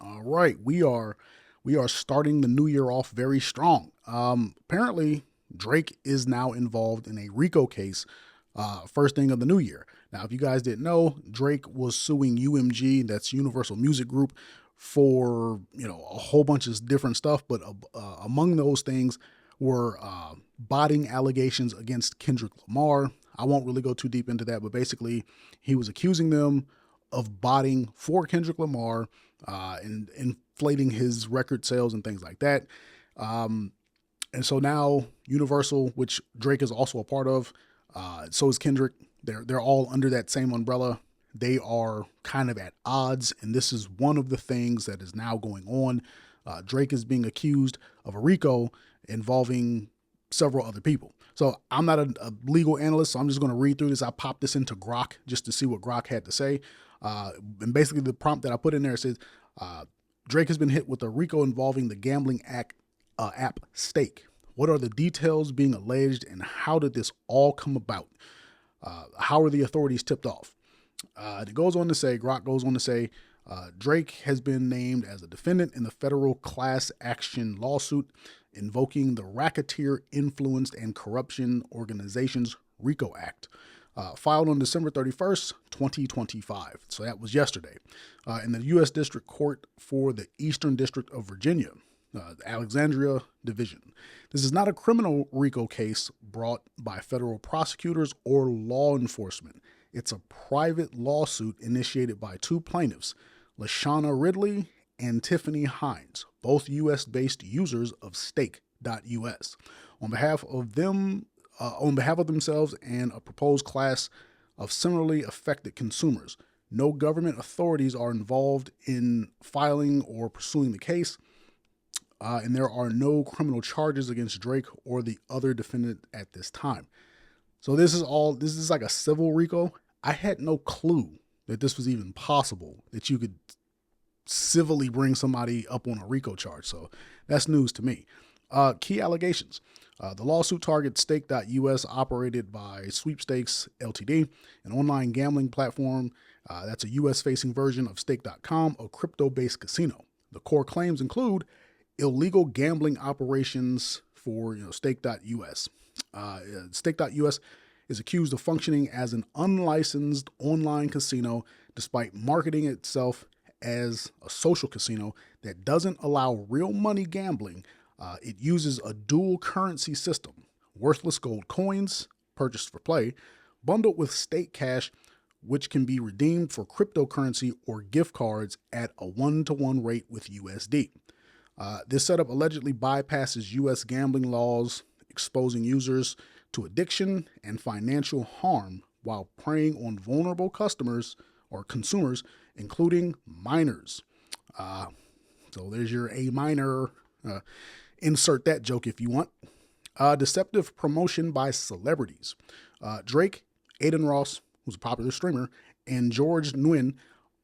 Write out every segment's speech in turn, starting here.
All right, we are starting the new year off very strong. Apparently, Drake is now involved in a RICO case. First thing of the new year. Now, if you guys didn't know, Drake was suing UMG, that's Universal Music Group, for a whole bunch of different stuff. But among those things were botting allegations against Kendrick Lamar. I won't really go too deep into that, but basically, he was accusing them of botting for Kendrick Lamar and inflating his record sales and things like that. Um, and so now Universal, which Drake is also a part of, so is Kendrick. They're all under that same umbrella. They are kind of at odds, and this is one of the things that is now going on. Drake is being accused of a RICO involving several other people. So I'm not a legal analyst, so I'm just going to read through this. I popped this into Grok just to see what Grok had to say. And basically, the prompt that I put in there says Drake has been hit with a RICO involving the gambling app Stake. What are the details being alleged, and how did this all come about? How are the authorities tipped off? It goes on to say, Grok goes on to say, Drake has been named as a defendant in the federal class action lawsuit invoking the Racketeer Influenced and Corruption Organizations RICO Act, filed on December 31st, 2025. So that was yesterday, in the U.S. District Court for the Eastern District of Virginia, the Alexandria Division. This is not a criminal RICO case brought by federal prosecutors or law enforcement. It's a private lawsuit initiated by two plaintiffs, Lashana Ridley and Tiffany Hines, both U.S.-based users of Stake.us, on behalf of themselves and a proposed class of similarly affected consumers. No government authorities are involved in filing or pursuing the case, and there are no criminal charges against Drake or the other defendant at this time. So this is like a civil RICO. I had no clue that this was even possible, that you could civilly bring somebody up on a RICO charge. So that's news to me. Key allegations. The lawsuit targets Stake.us, operated by Sweepstakes Ltd., an online gambling platform that's a U.S. facing version of Stake.com, a crypto-based casino. The core claims include illegal gambling operations for Stake.us. Stake.us is accused of functioning as an unlicensed online casino despite marketing itself as a social casino that doesn't allow real money gambling. It uses a dual currency system, worthless gold coins purchased for play, bundled with Stake cash, which can be redeemed for cryptocurrency or gift cards at a 1-to-1 rate with USD. This setup allegedly bypasses U.S. gambling laws, exposing users to addiction and financial harm while preying on vulnerable customers or consumers, including minors. So there's your A minor. Insert that joke if you want. Deceptive promotion by celebrities. Drake, Adin Ross, who's a popular streamer, and George Nguyen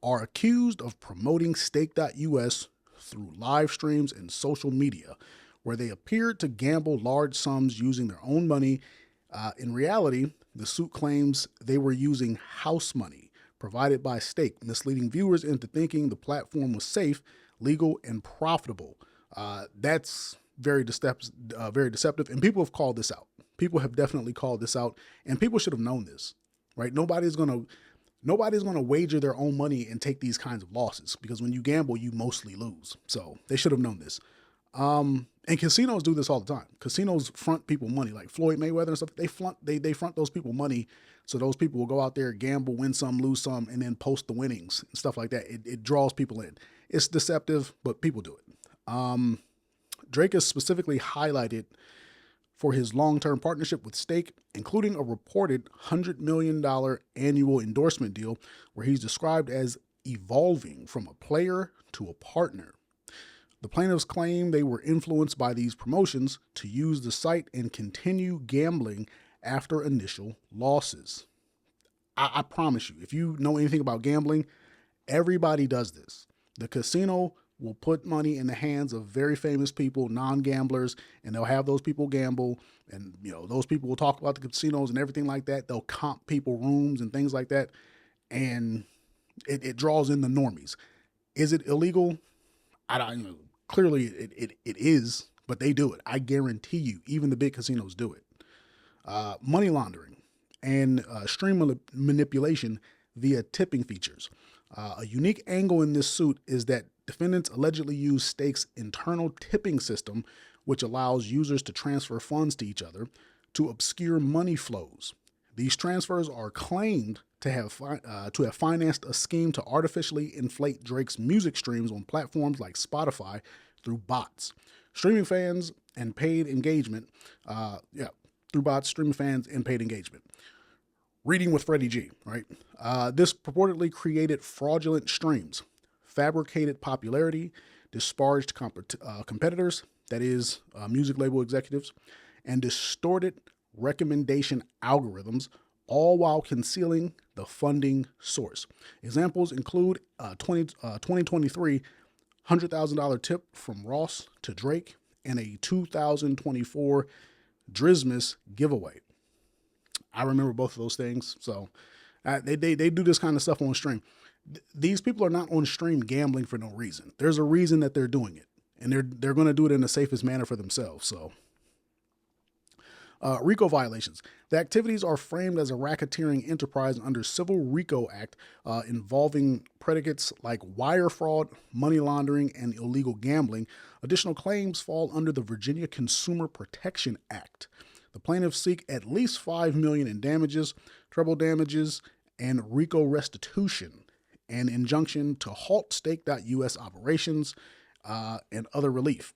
are accused of promoting Stake.us through live streams and social media, where they appeared to gamble large sums using their own money. In reality, the suit claims they were using house money provided by Stake, misleading viewers into thinking the platform was safe, legal, and profitable. That's very deceptive, and people have called this out. People have definitely called this out, and people should have known this, right? Nobody's gonna wager their own money and take these kinds of losses, because when you gamble, you mostly lose. So they should have known this. And casinos do this all the time. Casinos front people money, like Floyd Mayweather and stuff. They front those people money, so those people will go out there, gamble, win some, lose some, and then post the winnings and stuff like that. It draws people in. It's deceptive, but people do it. Drake is specifically highlighted for his long-term partnership with Stake, including a reported $100 million annual endorsement deal where he's described as evolving from a player to a partner. The plaintiffs claim they were influenced by these promotions to use the site and continue gambling after initial losses. I promise you, if you know anything about gambling, everybody does this. The casino will put money in the hands of very famous people, non-gamblers, and they'll have those people gamble, and those people will talk about the casinos and everything like that. They'll comp people rooms and things like that, and it draws in the normies. Is it illegal? I don't, clearly it is, but they do it. I guarantee you, even the big casinos do it. Money laundering and manipulation via tipping features. A unique angle in this suit is that defendants allegedly use Stake's internal tipping system, which allows users to transfer funds to each other, to obscure money flows. These transfers are claimed to have financed a scheme to artificially inflate Drake's music streams on platforms like Spotify through bots. Streaming fans and paid engagement, through bots, streaming fans and paid engagement. Reading with Freddie G, right? This purportedly created fraudulent streams, fabricated popularity, disparaged competitors, that is, music label executives, and distorted recommendation algorithms, all while concealing the funding source. Examples include 2023 $100,000 tip from Ross to Drake and a 2024 Drizmas giveaway. I remember both of those things. So they do this kind of stuff on stream. These people are not on stream gambling for no reason. There's a reason that they're doing it, and they're going to do it in the safest manner for themselves. So RICO violations. The activities are framed as a racketeering enterprise under Civil RICO Act involving predicates like wire fraud, money laundering, and illegal gambling. Additional claims fall under the Virginia Consumer Protection Act. The plaintiffs seek at least $5 million in damages, treble damages, and RICO restitution, and injunction to halt Stake.us operations and other relief.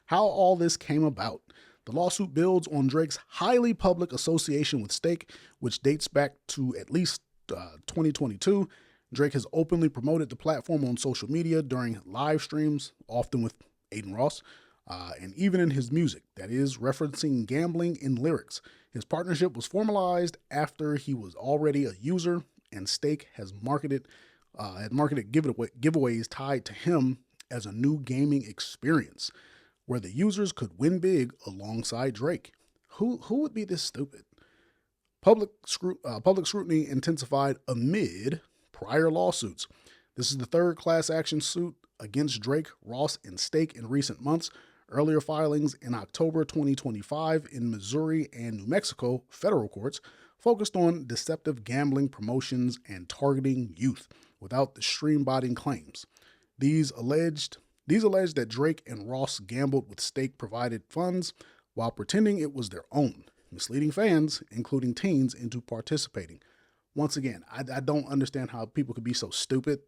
How all this came about. The lawsuit builds on Drake's highly public association with Stake, which dates back to at least 2022. Drake has openly promoted the platform on social media during live streams, often with Adin Ross, and even in his music, that is, referencing gambling in lyrics. His partnership was formalized after he was already a user, and Stake has marketed giveaways tied to him as a new gaming experience, where the users could win big alongside Drake. Who would be this stupid? Public scrutiny intensified amid prior lawsuits. This is the third class action suit against Drake, Ross, and Stake in recent months. Earlier filings in October 2025 in Missouri and New Mexico federal courts focused on deceptive gambling promotions and targeting youth without the stream botting claims. These allege that Drake and Ross gambled with Stake-provided funds while pretending it was their own, misleading fans, including teens, into participating. Once again, I don't understand how people could be so stupid,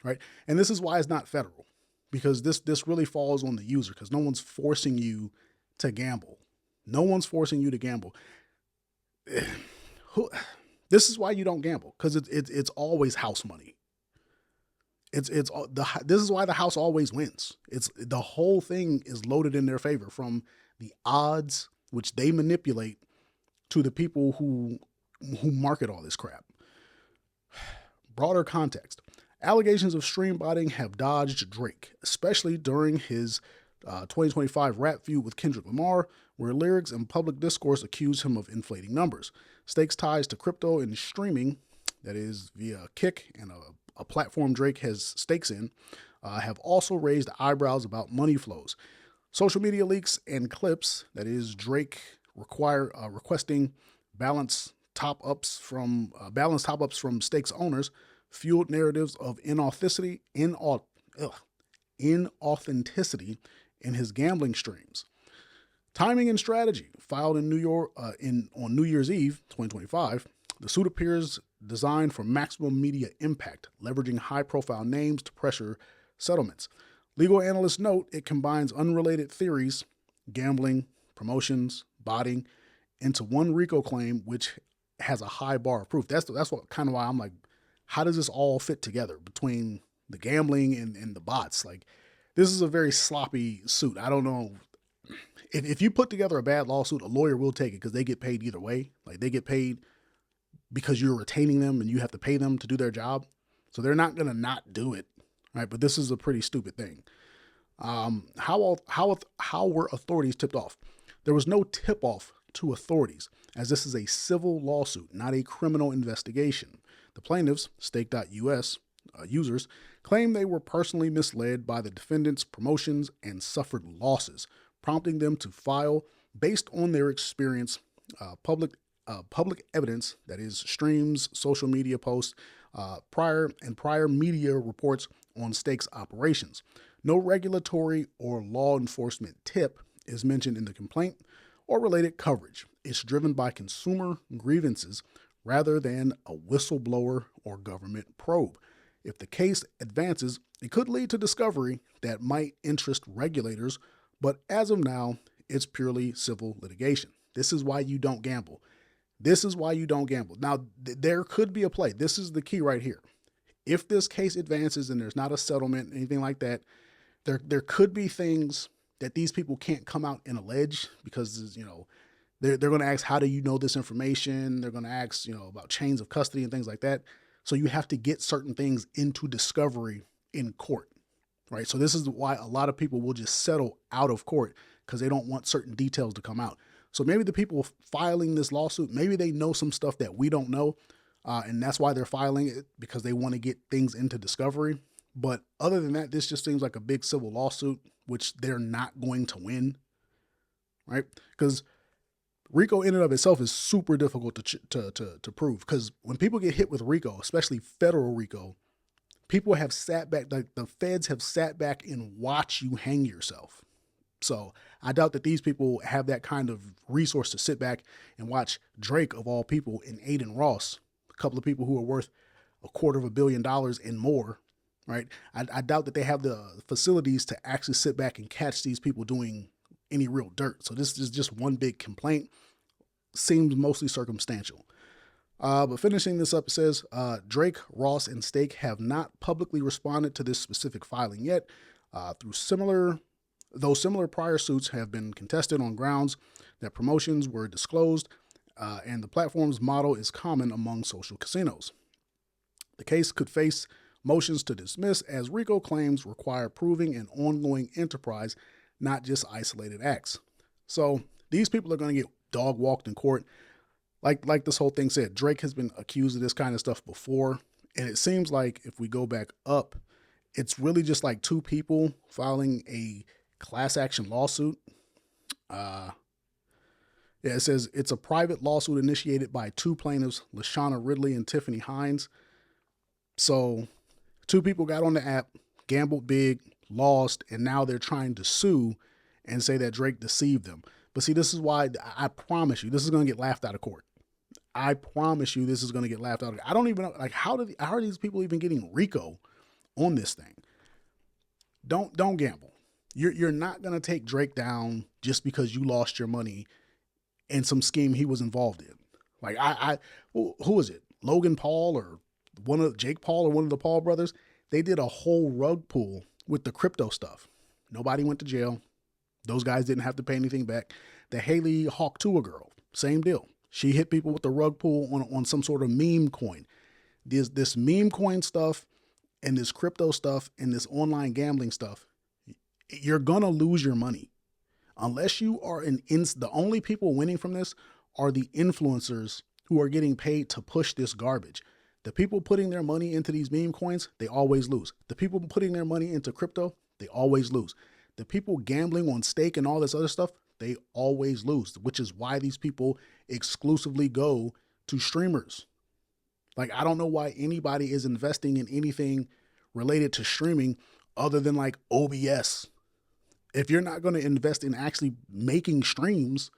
right? And this is why it's not federal, because this really falls on the user, because no one's forcing you to gamble. No one's forcing you to gamble. This is why you don't gamble, because it's always house money. This is why the house always wins. It's the whole thing is loaded in their favor, from the odds which they manipulate to the people who market all this crap. Broader context. Allegations of stream botting have dodged Drake, especially during his 2025 rap feud with Kendrick Lamar, where lyrics and public discourse accuse him of inflating numbers. Stake's ties to crypto and streaming, that is via Kick and a platform Drake has stakes in, have also raised eyebrows about money flows. Social media leaks and clips, that is Drake requesting balanced top-ups from Stakes owners, fueled narratives of inauthenticity in his gambling streams. Timing and strategy. Filed in New York on New Year's Eve 2025, the suit appears designed for maximum media impact, leveraging high-profile names to pressure settlements. Legal analysts note it combines unrelated theories, gambling, promotions, botting, into one RICO claim, which has a high bar of proof. That's what kind of why I'm like, how does this all fit together between the gambling and the bots? Like, this is a very sloppy suit. I don't know. If you put together a bad lawsuit, a lawyer will take it because they get paid either way. Like, they get paid because you're retaining them and you have to pay them to do their job. So they're not going to not do it, right? But this is a pretty stupid thing. How were authorities tipped off? There was no tip-off to authorities, as this is a civil lawsuit, not a criminal investigation. The plaintiffs, Stake.us users, claim they were personally misled by the defendant's promotions and suffered losses, prompting them to file, based on their experience, public evidence, that is, streams, social media posts, prior media reports on Stake's operations. No regulatory or law enforcement tip is mentioned in the complaint or related coverage. It's driven by consumer grievances rather than a whistleblower or government probe. If the case advances, it could lead to discovery that might interest regulators, but as of now, it's purely civil litigation. This is why you don't gamble. This is why you don't gamble. Now, there could be a play. This is the key right here. If this case advances and there's not a settlement, anything like that, there could be things that these people can't come out and allege because, they're going to ask, how do you know this information? They're going to ask, about chains of custody and things like that. So you have to get certain things into discovery in court, right? So this is why a lot of people will just settle out of court because they don't want certain details to come out. So maybe the people filing this lawsuit, maybe they know some stuff that we don't know, and that's why they're filing it, because they want to get things into discovery. But other than that, this just seems like a big civil lawsuit, which they're not going to win, right? Because RICO in and of itself is super difficult to prove, because when people get hit with RICO, especially federal RICO, people have sat back, like the feds have sat back and watched you hang yourself. So I doubt that these people have that kind of resource to sit back and watch Drake, of all people, and Adin Ross, a couple of people who are worth $250 million and more, right? I doubt that they have the facilities to actually sit back and catch these people doing any real dirt. So this is just one big complaint. Seems mostly circumstantial. But finishing this up, it says, Drake, Ross, and Stake have not publicly responded to this specific filing yet. Though similar prior suits have been contested on grounds that promotions were disclosed, and the platform's model is common among social casinos. The case could face motions to dismiss, as RICO claims require proving an ongoing enterprise, not just isolated acts. So these people are going to get dog walked in court. Like this whole thing said, Drake has been accused of this kind of stuff before. And it seems like if we go back up, it's really just like two people filing a class action lawsuit. It says it's a private lawsuit initiated by two plaintiffs, Lashana Ridley and Tiffany Hines. So two people got on the app, gambled big, lost, and now they're trying to sue and say that Drake deceived them. But see, this is why I promise you, this is going to get laughed out of court. I promise you this is going to get laughed out of. I don't even know, like, how are these people even getting RICO on this thing? Don't gamble. You're not going to take Drake down just because you lost your money in some scheme he was involved in. Like who is it? Logan Paul or Jake Paul or one of the Paul brothers? They did a whole rug pull with the crypto stuff. Nobody went to jail. Those guys didn't have to pay anything back. The Haley Hawk Tua girl, same deal. She hit people with the rug pull on some sort of meme coin. This meme coin stuff and this crypto stuff and this online gambling stuff, you're going to lose your money. Unless you are the only people winning from this are the influencers who are getting paid to push this garbage. The people putting their money into these meme coins, they always lose. The people putting their money into crypto, they always lose. The people gambling on stake and all this other stuff, they always lose, which is why these people exclusively go to streamers. Like, I don't know why anybody is investing in anything related to streaming other than like OBS. If you're not going to invest in actually making streams,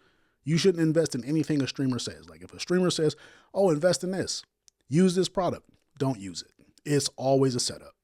you shouldn't invest in anything a streamer says. Like if a streamer says, oh, invest in this, use this product, don't use it. It's always a setup.